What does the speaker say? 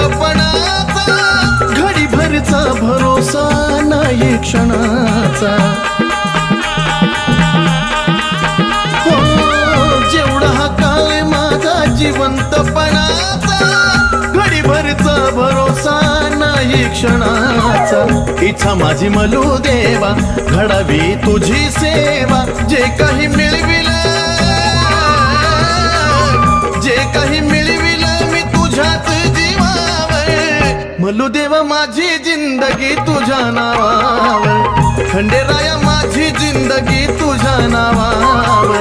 जिवंतपणाचा, घडीभरचा भरोसा नाही क्षणाचा. हो, जेवढा हा काळ माझा जिवंतपणाचा, घडीभरचा भरोसा नाही क्षणाचा. इच्छा माझी मलू देवा, घडावी तुझी सेवा. जे काही मिळविलं, जे काही मिळविलं मी तुझ्याच जीवावर. मलू देवा माझी जिंदगी तुझ्या नावावर, खंडेराया माझी जिंदगी तुझ्या नावावर.